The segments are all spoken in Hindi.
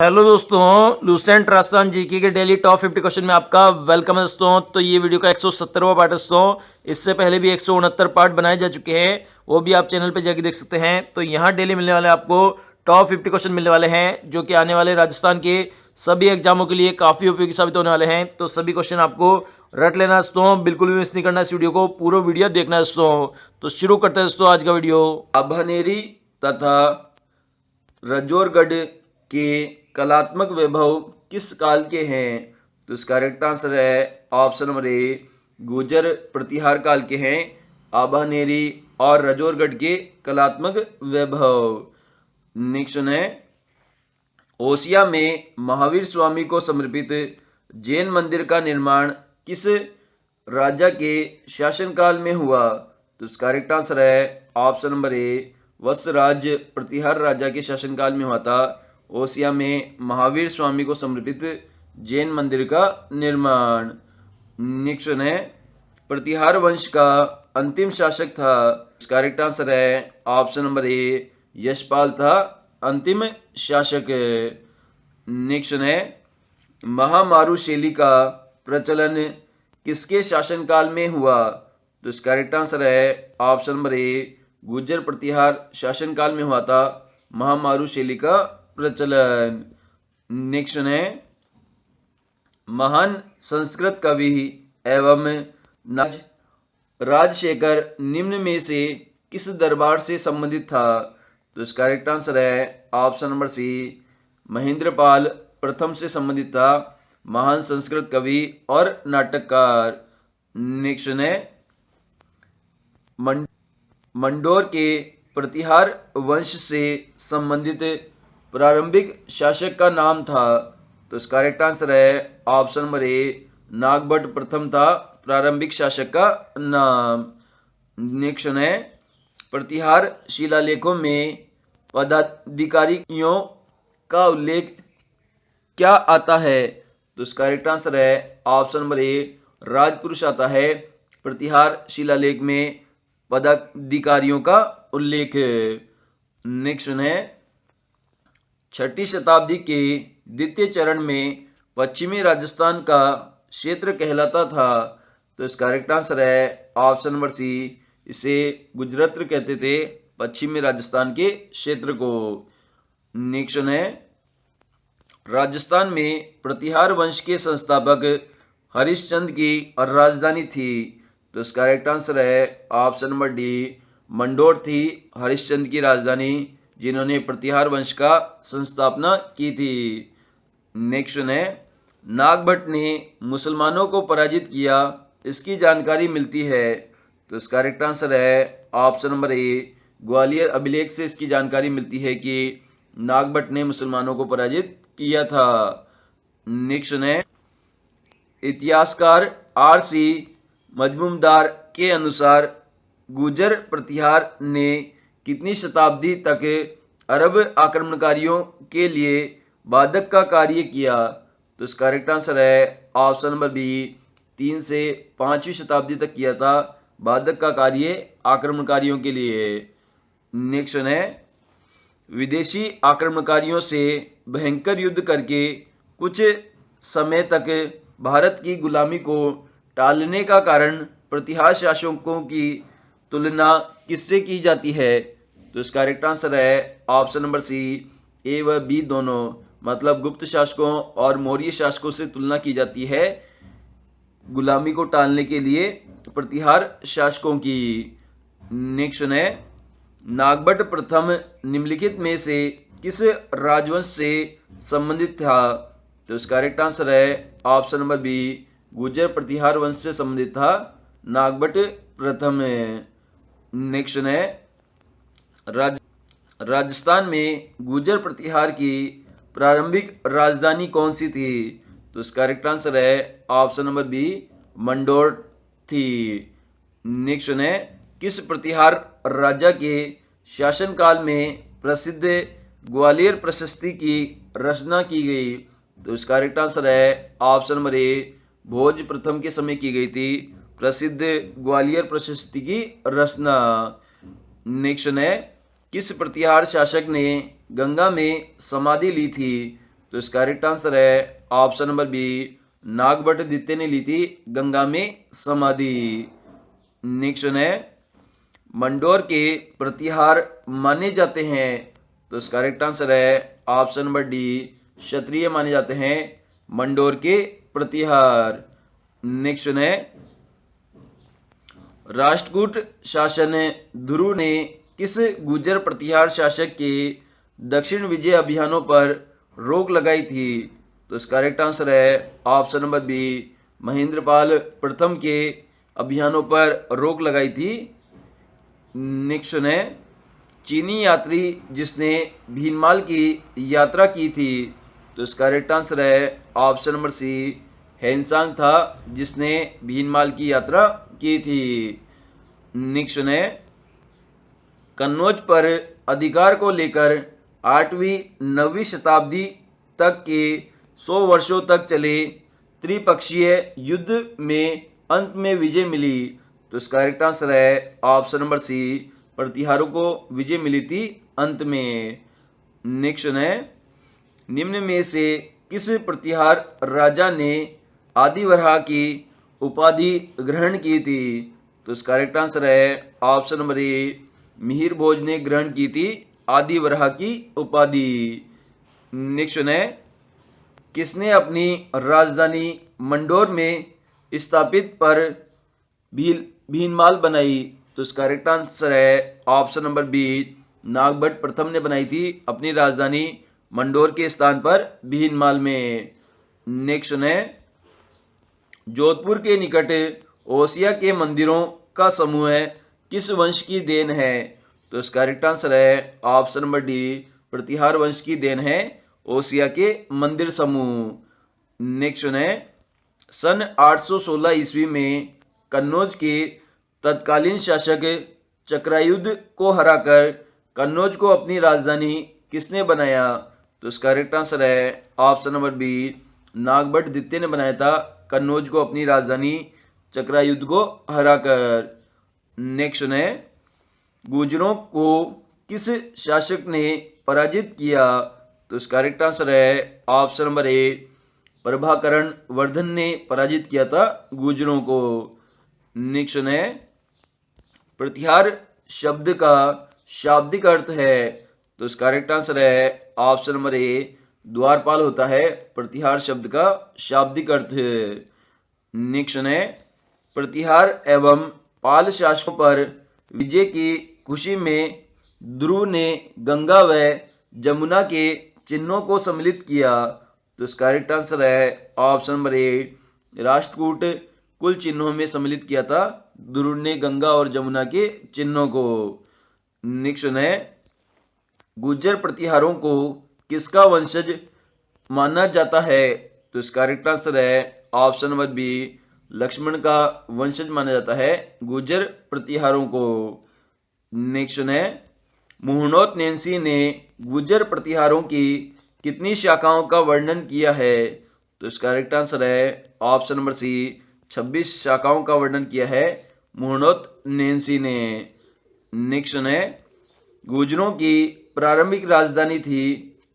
हेलो दोस्तों, लूसेंट राजस्थान जीके के डेली टॉप 50 क्वेश्चन में आपका वेलकम है दोस्तों। तो ये वीडियो का 170वां पार्ट है दोस्तों। इससे पहले भी 169 पार्ट बनाए जा चुके हैं, वो भी आप चैनल पे जाके देख सकते हैं। तो यहाँ डेली मिलने वाले आपको टॉप 50 क्वेश्चन मिलने वाले हैं, जो कि आने वाले राजस्थान के सभी एग्जामों के लिए काफ़ी उपयोगी साबित होने वाले हैं। तो सभी क्वेश्चन आपको रट लेना दोस्तों, बिल्कुल भी मिस नहीं करना। इस वीडियो को पूरा वीडियो देखना है दोस्तों। तो शुरू करते हैं दोस्तों आज का वीडियो। अभनेरी तथा रजोरगढ़ के कलात्मक वैभव किस काल के हैं? तो इसका करेक्ट आंसर है ऑप्शन नंबर ए, गुर्जर प्रतिहार काल के हैं आभानेरी और रजोरगढ़ के कलात्मक वैभव। नेक्स्ट है, ओसिया में महावीर स्वामी को समर्पित जैन मंदिर का निर्माण किस राजा के शासनकाल में हुआ? तो इसका करेक्ट आंसर है ऑप्शन नंबर ए, वत्सराज प्रतिहार राजा के शासनकाल में हुआ था। ओसिया में महावीर स्वामी को समर्पित जैन मंदिर का निर्माण। नेक्स्ट है, प्रतिहार वंश का अंतिम शासक था। इसका करेक्ट आंसर है ऑप्शन नंबर ए, यशपाल था अंतिम शासक। नेक्स्ट है, महामारु शैली का प्रचलन किसके शासनकाल में हुआ? तो इसका करेक्ट आंसर है ऑप्शन नंबर ए, गुर्जर प्रतिहार शासनकाल में हुआ था महामारु शैली का प्रचलन। नेक्स्ट है, महान संस्कृत कवि एवं राजशेखर निम्न में से किस दरबार से संबंधित था? तो इसका करेक्ट आंसर है ऑप्शन नंबर सी, महेंद्रपाल प्रथम से संबंधित था, महान संस्कृत कवि और नाटककार। नेक्स्ट है, मंडोर के प्रतिहार वंश से संबंधित प्रारंभिक शासक का नाम था। तो इसका करेक्ट आंसर है ऑप्शन नंबर ए, नागभट्ट प्रथम था प्रारंभिक शासक का नाम। नेक्स्ट है, प्रतिहार शिलालेखों में पदाधिकारियों का उल्लेख क्या आता है? तो इसका करेक्ट आंसर है ऑप्शन नंबर ए, राजपुरुष आता है प्रतिहार शिलालेख में पदाधिकारियों का उल्लेख। नेक्स्ट है, 6ठी शताब्दी के द्वितीय चरण में पश्चिमी राजस्थान का क्षेत्र कहलाता था। तो इसका करेक्ट आंसर है ऑप्शन नंबर सी, इसे गुजरत्र कहते थे पश्चिमी राजस्थान के क्षेत्र को। नेक्स्ट है, राजस्थान में प्रतिहार वंश के संस्थापक हरिश्चंद्र की राजधानी थी। तो इसका करेक्ट आंसर है ऑप्शन नंबर डी, मंडोर थी हरिश्चंद्र की राजधानी, जिन्होंने प्रतिहार वंश का संस्थापना की थी। नेक्स्ट है, नागभट्ट ने मुसलमानों को पराजित किया, इसकी जानकारी मिलती है। तो इसका करेक्ट आंसर है ऑप्शन नंबर ए, ग्वालियर अभिलेख से इसकी जानकारी मिलती है कि नागभट्ट ने मुसलमानों को पराजित किया था। नेक्स्ट है, इतिहासकार आर.सी. मजमूदार के अनुसार गुर्जर प्रतिहार ने कितनी शताब्दी तक अरब आक्रमणकारियों के लिए बाधक का कार्य किया? तो इसका करेक्ट आंसर है ऑप्शन नंबर बी, 3 से 5वीं शताब्दी तक किया था बाधक का कार्य आक्रमणकारियों के लिए। नेक्स्ट है, विदेशी आक्रमणकारियों से भयंकर युद्ध करके कुछ समय तक भारत की गुलामी को टालने का कारण प्रतिहार शासकों की तुलना किससे की जाती है? तो इसका करेक्ट आंसर है ऑप्शन नंबर सी, ए व बी दोनों, मतलब गुप्त शासकों और मौर्य शासकों से तुलना की जाती है गुलामी को टालने के लिए प्रतिहार शासकों की। नेक्स्ट है, नागभट्ट प्रथम निम्नलिखित में से किस राजवंश से संबंधित था? तो इसका करेक्ट आंसर है ऑप्शन नंबर बी, गुर्जर प्रतिहार वंश से संबंधित था नागभट्ट प्रथम। नेक्स्ट है, राजस्थान में गुर्जर प्रतिहार की प्रारंभिक राजधानी कौन सी थी? तो इसका करेक्ट आंसर है ऑप्शन नंबर बी, मंडोर थी। नेक्स्ट है, किस प्रतिहार राजा के शासनकाल में प्रसिद्ध ग्वालियर प्रशस्ति की रचना की गई? तो इसका करेक्ट आंसर है ऑप्शन नंबर ए, भोज प्रथम के समय की गई थी प्रसिद्ध ग्वालियर प्रशस्ति की रचना। नेक्स्ट है, किस प्रतिहार शासक ने गंगा में समाधि ली थी? तो इसका करेक्ट आंसर है ऑप्शन नंबर बी, नागभट्ट द्वितीय ने ली थी गंगा में समाधि। नेक्स्ट है, मंडोर के प्रतिहार माने जाते हैं। तो इसका करेक्ट आंसर है ऑप्शन नंबर डी, क्षत्रिय माने जाते हैं मंडोर के प्रतिहार। नेक्स्ट है, राष्ट्रकूट शासन ध्रुव ने किस गुर्जर प्रतिहार शासक के दक्षिण विजय अभियानों पर रोक लगाई थी। तो इसका करेक्ट आंसर है ऑप्शन नंबर बी, महेंद्रपाल प्रथम के अभियानों पर रोक लगाई थी। नेक्स्ट है, चीनी यात्री जिसने भीनमाल की यात्रा की थी। तो इसका करेक्ट आंसर है ऑप्शन नंबर सी, हेनसांग था जिसने भीनमाल की यात्रा की थी। नेक्स्ट है, कन्नौज पर अधिकार को लेकर 8वीं 9वीं शताब्दी तक के 100 वर्षों तक चले त्रिपक्षीय युद्ध में अंत में विजय मिली। तो इसका करेक्ट आंसर है ऑप्शन नंबर सी, प्रतिहारों को विजय मिली थी अंत में। नेक्स्ट है, निम्न में से किस प्रतिहार राजा ने आदिवरहा की उपाधि ग्रहण की थी। तो इसका करेक्ट आंसर है ऑप्शन नंबर ए, मिहिर भोज ने ग्रहण की थी आदिवरहा की उपाधि। नेक्स्ट है, किसने अपनी राजधानी मंडोर में स्थापित पर भीनमाल बनाई। तो इसका करेक्ट आंसर है ऑप्शन नंबर बी, नागभट्ट प्रथम ने बनाई थी अपनी राजधानी मंडोर के स्थान पर भीनमाल में। नेक्स्ट है, जोधपुर के निकट ओसिया के मंदिरों का समूह किस वंश की देन है। तो इसका करेक्ट आंसर है ऑप्शन नंबर डी, प्रतिहार वंश की देन है ओसिया के मंदिर समूह। नेक्स्ट है, सन 816 ईस्वी में कन्नौज के तत्कालीन शासक चक्रायुध को हराकर कन्नौज को अपनी राजधानी किसने बनाया। तो इसका करेक्ट आंसर है ऑप्शन नंबर बी, नागभट्ट द्वितीय ने बनाया था कन्नौज को अपनी राजधानी चक्रायुध को हराकर। नेक्स्ट है, गुर्जरों को किस शासक ने पराजित किया। तो इसका करेक्ट आंसर है option number A, Prabhakaran Vardhan ने पराजित किया था गुर्जरों को। नेक्स्ट है, प्रतिहार शब्द का शाब्दिक अर्थ है। तो इसका करेक्ट आंसर है ऑप्शन नंबर ए, द्वारपाल होता है प्रतिहार शब्द का शाब्दिक अर्थ। नेक्स्ट है, प्रतिहार एवं पाल शासकों पर विजय की खुशी में ध्रुव ने गंगा व जमुना के चिन्हों को सम्मिलित किया। तो इसका करेक्ट आंसर है ऑप्शन नंबर ए, राष्ट्रकूट कुल चिन्हों में सम्मिलित किया था ध्रुव ने गंगा और जमुना के चिन्हों को। नेक्स्ट है, गुर्जर प्रतिहारों को किसका वंशज माना जाता है। तो इसका करेक्ट आंसर है ऑप्शन नंबर बी, लक्ष्मण का वंशज माना जाता है गुर्जर प्रतिहारों को। नेक्स्ट है, मुहनोत नैंसी ने गुर्जर प्रतिहारों की कितनी शाखाओं का वर्णन किया है। तो इसका करेक्ट आंसर है ऑप्शन नंबर सी, 26 शाखाओं का वर्णन किया है मुहनोत नैंसी ने। नेक्स्ट है, गुर्जरों की प्रारंभिक राजधानी थी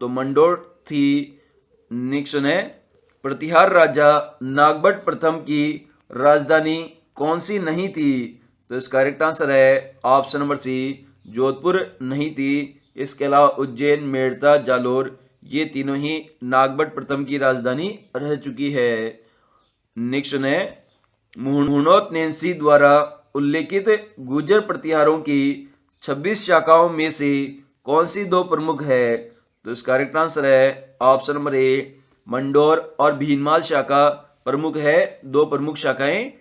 तो मंडोर थी। नेक्स्ट है, प्रतिहार राजा नागभट्ट प्रथम की राजधानी कौन सी नहीं थी। तो इसका करेक्ट आंसर है ऑप्शन नंबर सी, जोधपुर नहीं थी। इसके अलावा उज्जैन, मेड़ता, जालोर ये तीनों ही नागभट्ट प्रथम की राजधानी रह चुकी है। नेक्स्ट है, मुहनोत नैंसी द्वारा उल्लेखित गुर्जर प्रतिहारों की 26 शाखाओं में से कौन सी दो प्रमुख है। तो इसका करेक्ट आंसर है ऑप्शन नंबर ए, मंडोर और भीनमाल शाखा प्रमुख है, दो प्रमुख शाखाएं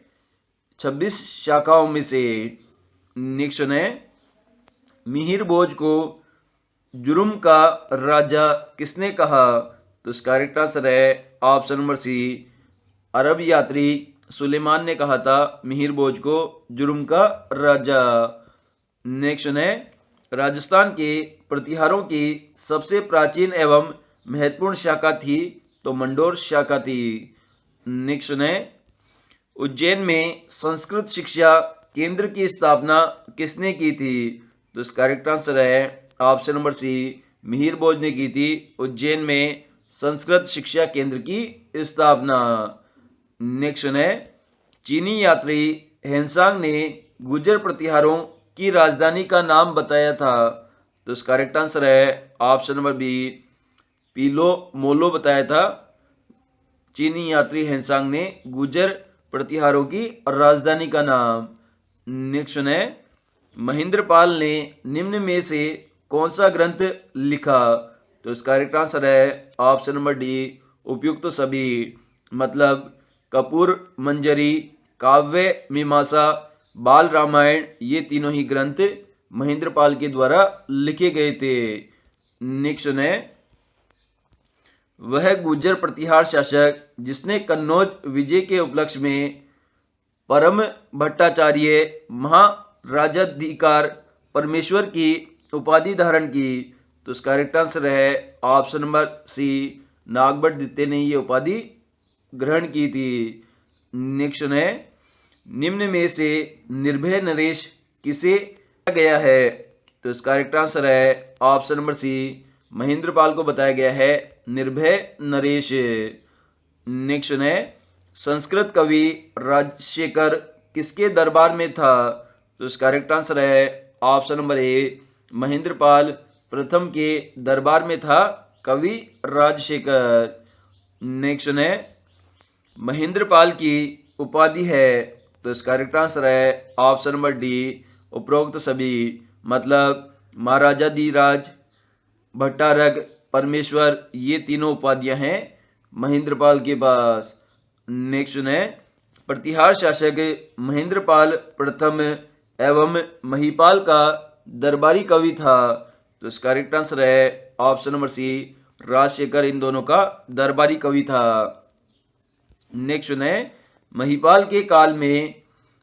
26 शाखाओं में से। नेक्स्ट है, मिहिर भोज को जुर्म का राजा किसने कहा। तो इसका करेक्ट आंसर है ऑप्शन नंबर सी, अरब यात्री सुलेमान ने कहा था मिहिर भोज को जुर्म का राजा। नेक्स्ट है, राजस्थान के प्रतिहारों की सबसे प्राचीन एवं महत्वपूर्ण शाखा थी तो मंडोर शाखा थी। नेक्स्ट है, उज्जैन में संस्कृत शिक्षा केंद्र की स्थापना किसने की थी। तो इसका करेक्ट आंसर है ऑप्शन नंबर सी, मिहिर भोज ने की थी उज्जैन में संस्कृत शिक्षा केंद्र की स्थापना। नेक्स्ट है चीनी यात्री हेनसांग ने गुर्जर प्रतिहारों की राजधानी का नाम बताया था। तो इसका करेक्ट आंसर है ऑप्शन नंबर बी, पीलो मोलो बताया था। चीनी यात्री हेनसांग ने गुर्जर प्रतिहारों की राजधानी का नाम। नेक्स्ट है महेंद्रपाल ने निम्न में से कौन सा ग्रंथ लिखा। तो इसका करेक्ट आंसर है ऑप्शन नंबर डी, उपयुक्त सभी। मतलब कपूर मंजरी, काव्य मीमांसा, बाल रामायण, ये तीनों ही ग्रंथ महेंद्रपाल के द्वारा लिखे गए थे। नेक्स्ट है वह गुर्जर प्रतिहार शासक जिसने कन्नौज विजय के उपलक्ष्य में परम भट्टाचार्य महाराजाधिकार परमेश्वर की उपाधि धारण की। तो इसका करेक्ट आंसर है ऑप्शन नंबर सी, नागभट्ट ने ये उपाधि ग्रहण की थी। नेक्स्ट है निम्न में से निर्भय नरेश किसे बताया गया है। तो इसका करेक्ट आंसर है ऑप्शन नंबर सी, महेंद्रपाल को बताया गया है निर्भय नरेश। नेक्स्ट है संस्कृत कवि राजशेखर किसके दरबार में था। तो इसका करेक्ट आंसर है ऑप्शन नंबर ए, महेंद्रपाल प्रथम के दरबार में था कवि राजशेखर। नेक्स्ट है महेंद्रपाल की उपाधि है। तो इसका करेक्ट आंसर है ऑप्शन नंबर डी, उपरोक्त सभी। मतलब महाराजाधिराज, भट्टारक, परमेश्वर, ये तीनों उपाधियां हैं महेंद्रपाल के पास। नेक्स्ट है प्रतिहार शासक महेंद्रपाल प्रथम एवं महिपाल का दरबारी कवि था। तो इसका करेक्ट आंसर है ऑप्शन नंबर सी, राजशेखर इन दोनों का दरबारी कवि था। नेक्स्ट है महिपाल के काल में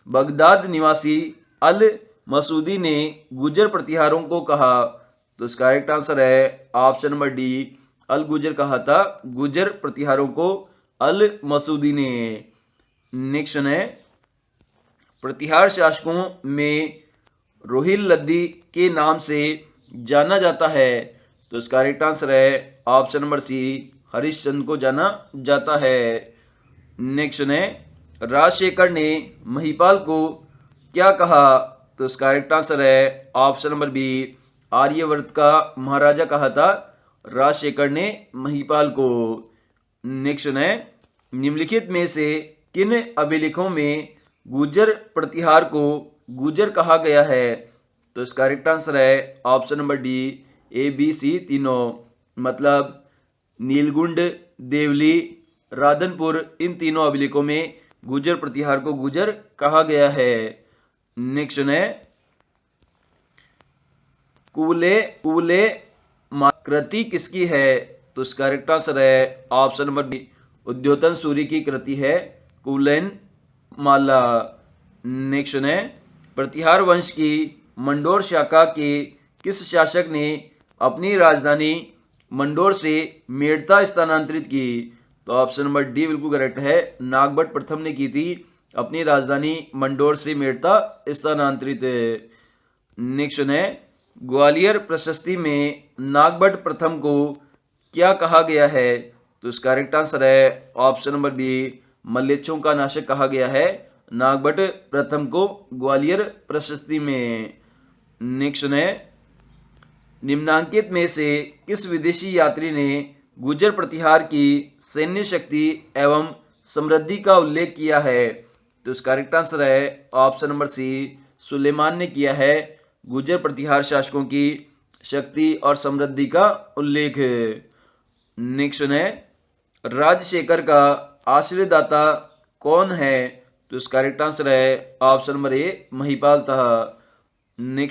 बगदाद निवासी अल मसूदी ने गुर्जर प्रतिहारों को कहा। तो इसका करेक्ट आंसर है ऑप्शन नंबर डी, अल गुर्जर कहा था गुर्जर प्रतिहारों को अल मसूदी ने। नेक्स्ट है प्रतिहार शासकों में रोहिल लद्दी के नाम से जाना जाता है। तो इसका करेक्ट आंसर है ऑप्शन नंबर सी, हरिश्चंद्र को जाना जाता है। नेक्स्ट है राजशेखर ने महिपाल को क्या कहा। तो इसका करेक्ट आंसर है ऑप्शन नंबर बी, आर्यवर्त का महाराजा कहा था राजशेखर ने महिपाल को। नेक्स्ट है निम्नलिखित में से किन अभिलेखों में गुर्जर प्रतिहार को गुर्जर कहा गया है। तो इसका करेक्ट आंसर है option number D, A B C तीनों। मतलब नीलगुंड, देवली, राधनपुर, इन तीनों अभिलेखों में गुर्जर प्रतिहार को गुर्जर कहा गया है। नेक्स्ट है कुवले कृति किसकी है। तो इसका करेक्ट आंसर है option number B, Udyotan Suri की कृति है कुवलैन माला। नेक्स्ट है प्रतिहार वंश की मंडोर शाखा के किस शासक ने अपनी राजधानी मंडोर से मेड़ता स्थानांतरित की। तो ऑप्शन नंबर डी बिल्कुल करेक्ट है, नागभट्ट प्रथम ने की थी अपनी राजधानी मंडोर से मेड़ता स्थानांतरित। नेक्स्ट है ग्वालियर प्रशस्ति में नागभट्ट प्रथम को क्या कहा गया है। तो इसका करेक्ट आंसर है ऑप्शन नंबर बी, मल्लेच्छों का नाशक कहा गया है नागभट्ट प्रथम को ग्वालियर प्रशस्ति में। नेक्स्ट है निम्नांकित में से किस विदेशी यात्री ने गुर्जर प्रतिहार की सैन्य शक्ति एवं समृद्धि का उल्लेख किया है। तो इसका करेक्ट आंसर है ऑप्शन नंबर सी, सुलेमान ने किया है गुर्जर प्रतिहार शासकों की शक्ति और समृद्धि का उल्लेख। नेक्स्ट है राजशेखर का आश्रयदाता कौन है। तो इसका करेक्ट आंसर है ऑप्शन नंबर ए, महिपाल था। नेक्स्ट